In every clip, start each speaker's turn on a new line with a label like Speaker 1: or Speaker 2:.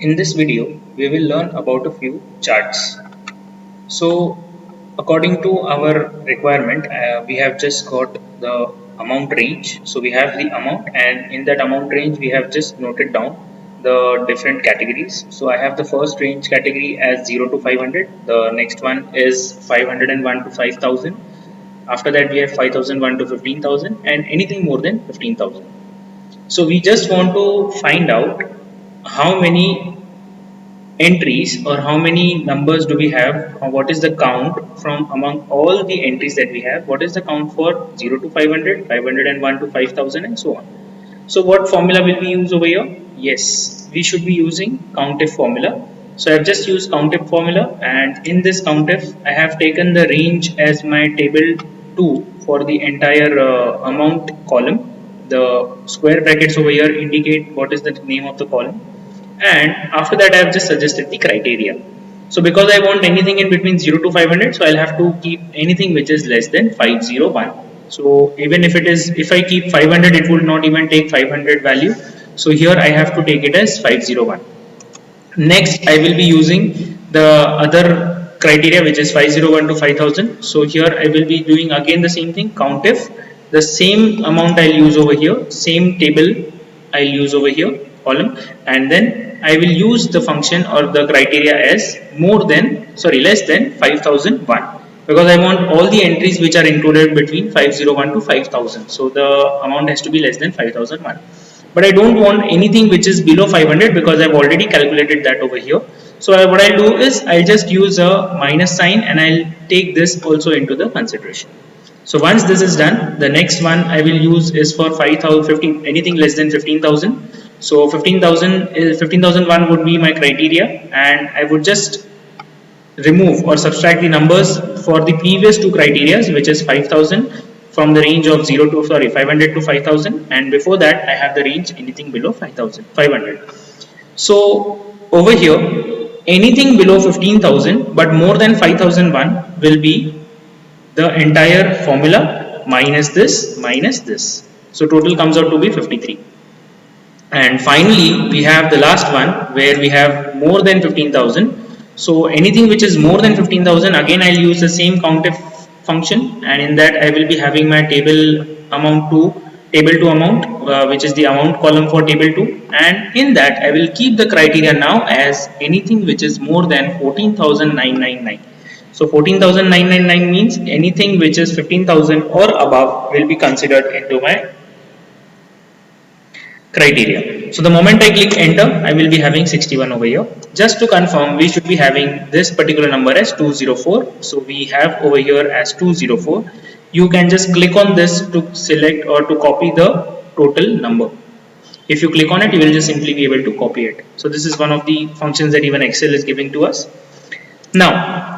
Speaker 1: In this video, we will learn about a few charts. So, according to our requirement, we have just got the amount range. So, we have the amount, and in that amount range, we have just noted down the different categories. So, I have the first range category as 0 to 500. The next one is 501 to 5000. After that, we have 5001 to 15,000, and anything more than 15,000. So, we just want to find out how many entries or how many numbers do we have, or what is the count from among all the entries that we have, what is the count for 0 to 500, 501 to 5000, and so on. So what formula will we use over here? Yes, we should be using COUNTIF formula. So I have just used COUNTIF formula, and in this COUNTIF I have taken the range as my table 2 for the entire amount column. The square brackets over here indicate what is the name of the column, and after that I have just suggested the criteria. So because I want anything in between 0 to 500, so I'll have to keep anything which is less than 501. So even if I keep 500, it would not even take 500 value. So here I have to take it as 501. Next, I will be using the other criteria, which is 501 to 5000. So here I will be doing again the same thing, COUNTIF. The same amount I'll use over here, same table I'll use over here, column, and then I will use the function or the criteria as less than 5001, because I want all the entries which are included between 501 to 5000. So the amount has to be less than 5001. But I don't want anything which is below 500, because I've already calculated that over here. So what I'll do is I'll just use a minus sign, and I'll take this also into the consideration. So once this is done, the next one I will use is for 5,015, anything less than 15,000. So 15,001 would be my criteria, and I would just remove or subtract the numbers for the previous two criteria, which is 5,000 from the range of 500 to 5,000, and before that I have the range anything below 500. So over here, anything below 15,000 but more than 5,001 will be the entire formula minus this. So total comes out to be 53. And finally, we have the last one where we have more than 15,000. So anything which is more than 15,000, again I'll use the same COUNTIF function, and in that I will be having my table to amount, which is the amount column for table 2, and in that I will keep the criteria now as anything which is more than 14,999. So 14,999 means anything which is 15,000 or above will be considered into my criteria. So the moment I click enter, I will be having 61 over here. Just to confirm, we should be having this particular number as 204. So we have over here as 204. You can just click on this to select or to copy the total number. If you click on it, you will just simply be able to copy it. So this is one of the functions that even Excel is giving to us. Now,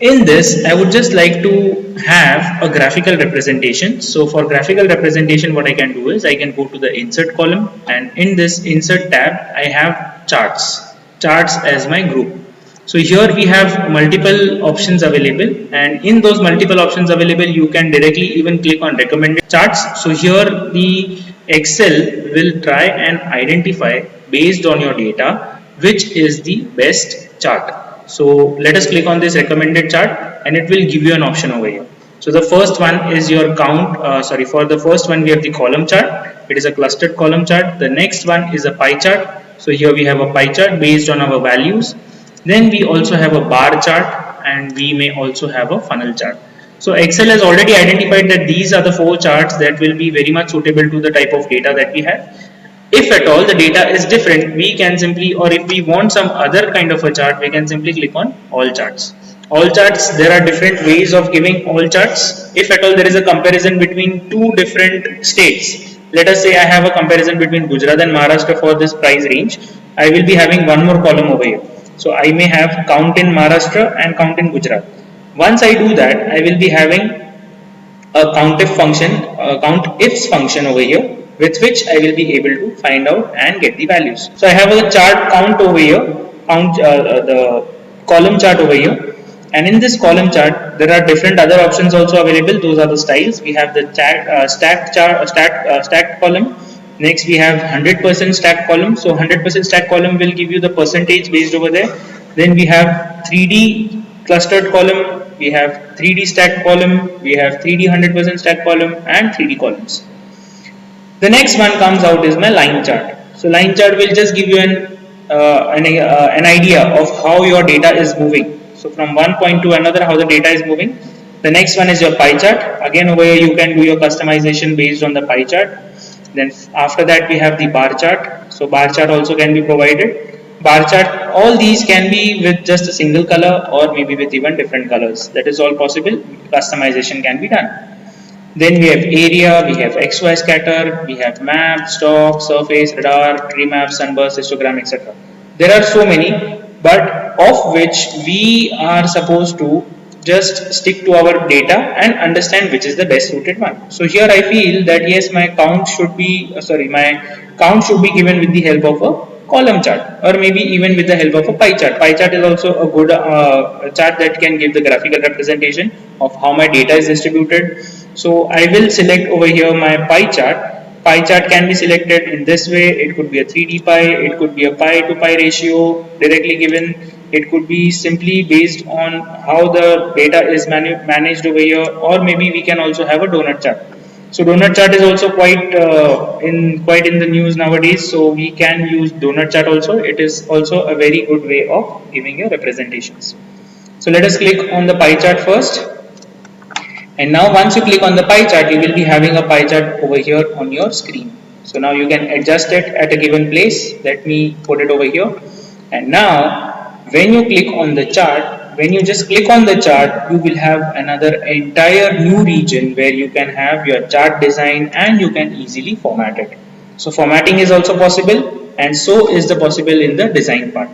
Speaker 1: in this, I would just like to have a graphical representation. So for graphical representation, what I can do is I can go to the insert column, and in this insert tab, I have charts as my group. So here we have multiple options available, and in those multiple options available, you can directly even click on recommended charts. So here the Excel will try and identify based on your data which is the best chart. So let us click on this recommended chart, and it will give you an option over here. So the first one is your count. For the first one we have the column chart. It is a clustered column chart. The next one is a pie chart. So here we have a pie chart based on our values. Then we also have a bar chart, and we may also have a funnel chart. So Excel has already identified that these are the 4 charts that will be very much suitable to the type of data that we have. If at all the data is different, we can simply, or if we want some other kind of a chart, we can simply click on all charts. All charts, there are different ways of giving all charts. If at all there is a comparison between two different states, let us say I have a comparison between Gujarat and Maharashtra for this price range, I will be having one more column over here. So I may have count in Maharashtra and count in Gujarat. Once I do that, I will be having a COUNTIF function, COUNTIFs function over here, with which I will be able to find out and get the values. So I have a chart count over here, the column chart over here, and in this column chart there are different other options also available. Those are the styles. We have the stacked column, Next we have 100% stack column. So 100% stack column will give you the percentage based over there. Then we have 3D clustered column, we have 3D stack column, we have 3D 100% stack column and 3D columns. The next one comes out is my line chart. So line chart will just give you an idea of how your data is moving. So from one point to another, how the data is moving. The next one is your pie chart. Again, over here you can do your customization based on the pie chart. Then after that we have the bar chart. So bar chart also can be provided. Bar chart, all these can be with just a single color or maybe with even different colors. That is all possible. Customization can be done. Then we have area, we have XY scatter, we have map, stock, surface, radar, tree map, sunburst, histogram, etc. There are so many, but of which we are supposed to just stick to our data and understand which is the best suited one. So here I feel that yes, my count should be given with the help of a column chart or maybe even with the help of a pie chart. Pie chart is also a good chart that can give the graphical representation of how my data is distributed. So I will select over here my pie chart. Pie chart can be selected in this way. It could be a 3D pie, it could be a pie to pie ratio directly given. It could be simply based on how the data is managed over here, or maybe we can also have a donut chart. So donut chart is also quite in the news nowadays. So we can use donut chart also. It is also a very good way of giving your representations. So let us click on the pie chart first. And now once you click on the pie chart, you will be having a pie chart over here on your screen. So now you can adjust it at a given place. Let me put it over here. And now when you click on the chart, when you just click on the chart, you will have another entire new region where you can have your chart design and you can easily format it. So formatting is also possible, and so is the possible in the design part.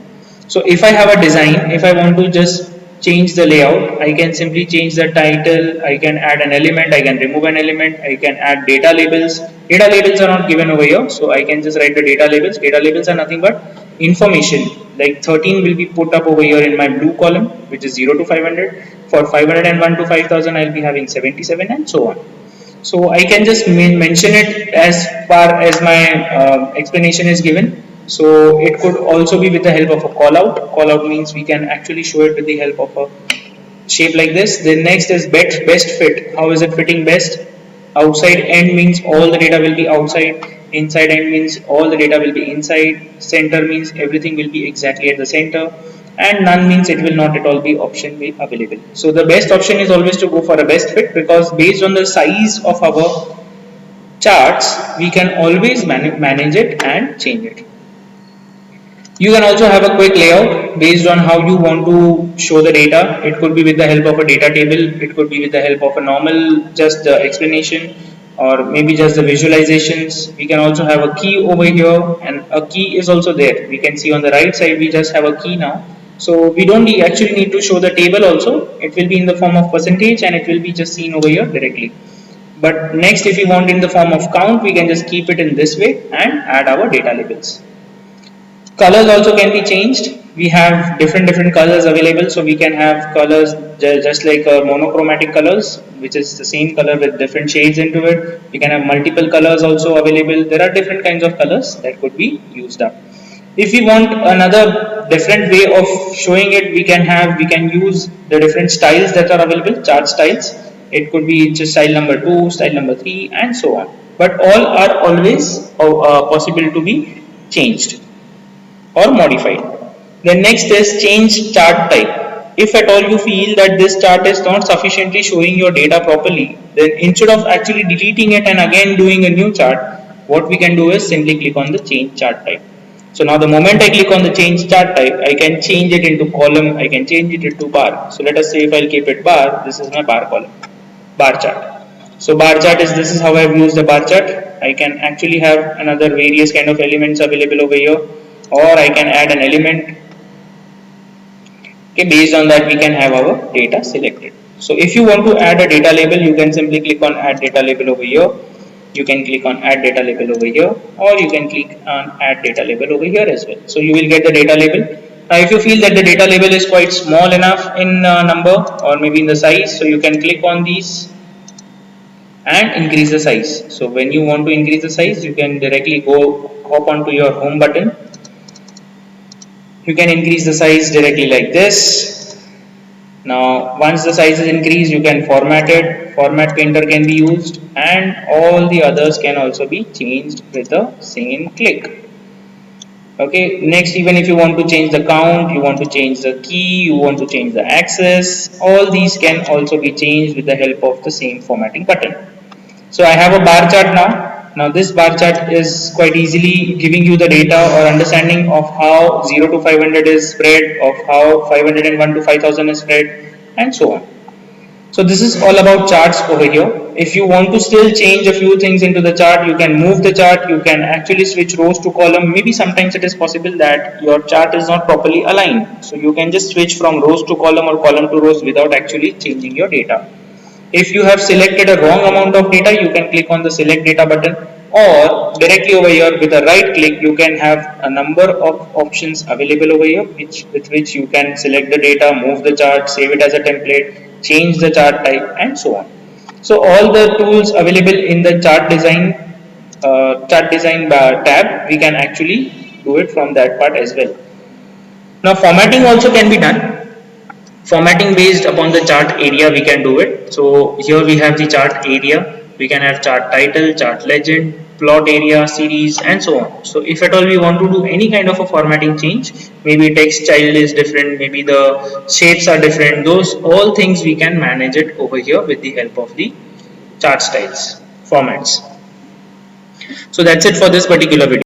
Speaker 1: So if I have a design, if I want to just change the layout, I can simply change the title, I can add an element, I can remove an element, I can add data labels. Data labels are not given over here, so I can just write the data labels. Data labels are nothing but information, like 13 will be put up over here in my blue column, which is 0 to 500. For 501 to 5000 I'll be having 77 and so on. So I can just mention it as far as my explanation is given. So it could also be with the help of a call out. Call out means we can actually show it with the help of a shape like this. Then next is best fit. How is it fitting best? Outside end means all the data will be outside. Inside end means all the data will be inside. Center means everything will be exactly at the center. And none means it will not at all be option be available. So the best option is always to go for a best fit, because based on the size of our charts, we can always manage it and change it. You can also have a quick layout based on how you want to show the data. It could be with the help of a data table, it could be with the help of a normal just explanation, or maybe just the visualizations. We can also have a key over here, and a key is also there. We can see on the right side we just have a key now. So we don't actually need to show the table also. It will be in the form of percentage and it will be just seen over here directly. But next, if we want in the form of count, we can just keep it in this way and add our data labels. Colors also can be changed. We have different colors available, so we can have colors just like monochromatic colors, which is the same color with different shades into it. We can have multiple colors also available. There are different kinds of colors that could be used up. If we want another different way of showing it, we can use the different styles that are available, chart styles. It could be just style number 2, style number 3 and so on, but all are always possible to be changed or modified. Then next is change chart type. If at all you feel that this chart is not sufficiently showing your data properly, then instead of actually deleting it and again doing a new chart, what we can do is simply click on the change chart type. So now the moment I click on the change chart type, I can change it into column, I can change it into bar. So let us say if I'll keep it bar, this is my bar column, bar chart. So bar chart is, this is how I've used the bar chart. I can actually have another various kind of elements available over here, or I can add an element. Okay, based on that we can have our data selected. So if you want to add a data label, you can simply click on add data label over here. You can click on add data label over here, or you can click on add data label over here as well. So you will get the data label. Now if you feel that the data label is quite small enough in number or maybe in the size, so you can click on these and increase the size. So when you want to increase the size, you can directly hop onto your home button. You can increase the size directly like this. Now once the size is increased, you can format it. Format painter can be used, and all the others can also be changed with a single click. Okay, next, even if you want to change the count, you want to change the key, you want to change the axis, all these can also be changed with the help of the same formatting button. So I have a bar chart now. Now this bar chart is quite easily giving you the data or understanding of how 0 to 500 is spread, of how 501 to 5000 is spread, and so on. So this is all about charts over here. If you want to still change a few things into the chart, you can move the chart, you can actually switch rows to column. Maybe sometimes it is possible that your chart is not properly aligned. So you can just switch from rows to column or column to rows without actually changing your data. If you have selected a wrong amount of data, you can click on the select data button, or directly over here with a right click you can have a number of options available over here with which you can select the data, move the chart, save it as a template, change the chart type, and so on. So all the tools available in the chart design tab, we can actually do it from that part as well. Now formatting also can be done. Formatting based upon the chart area, we can do it. So here we have the chart area, we can have chart title, chart legend, plot area, series, and so on. So if at all we want to do any kind of a formatting change, maybe text style is different, maybe the shapes are different, those all things we can manage it over here with the help of the chart styles formats. So that's it for this particular video.